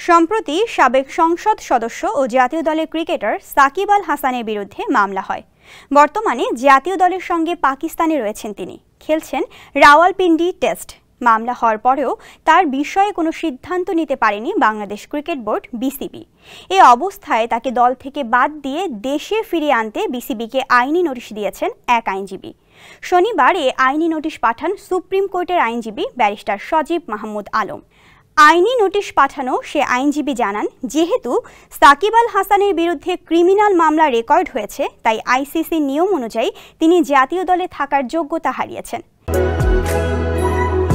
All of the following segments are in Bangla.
সম্প্রতি সাবেক সংসদ সদস্য ও জাতীয় দলের ক্রিকেটার সাকিব আল হাসানের বিরুদ্ধে মামলা হয়। বর্তমানে জাতীয় দলের সঙ্গে পাকিস্তানে রয়েছেন তিনি, খেলছেন রাওয়ালপিন্ডি টেস্ট। মামলা হওয়ার পরেও তার বিষয়ে কোনো সিদ্ধান্ত নিতে পারেনি বাংলাদেশ ক্রিকেট বোর্ড বিসিবি। এই অবস্থায় তাকে দল থেকে বাদ দিয়ে দেশে ফিরিয়ে আনতে বিসিবিকে আইনি নোটিশ দিয়েছেন এক আইনজীবী। শনিবার এ আইনি নোটিশ পাঠান সুপ্রিম কোর্টের আইনজীবী ব্যারিস্টার সজীব মাহমুদ আলম। আইনি নোটিশ পাঠানো সে আইনজীবী জানান, যেহেতু সাকিব আল হাসানের বিরুদ্ধে ক্রিমিনাল মামলা রেকর্ড হয়েছে, তাই আইসিসি নিয়ম অনুযায়ী তিনি জাতীয় দলে থাকার যোগ্যতা হারিয়েছেন।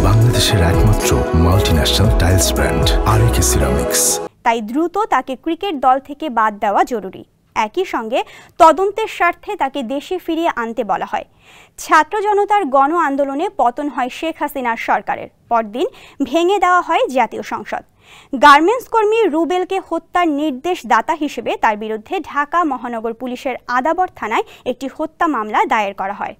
বাংলাদেশের একমাত্র মাল্টিন্যাশনাল টাইলস ব্র্যান্ড আরএকে সিরামিক্স। তাই দ্রুত তাকে ক্রিকেট দল থেকে বাদ দেওয়া জরুরি। একই সঙ্গে তদন্তের স্বার্থে তাকে দেশে ফিরিয়ে আনতে বলা হয়। ছাত্র জনতার গণ আন্দোলনে পতন হয় শেখ হাসিনার সরকারের, পরদিন ভেঙে দেওয়া হয় জাতীয় সংসদ। গার্মেন্টস কর্মী রুবেলকে হত্যার নির্দেশদাতা হিসেবে তার বিরুদ্ধে ঢাকা মহানগর পুলিশের আদাবর থানায় একটি হত্যা মামলা দায়ের করা হয়।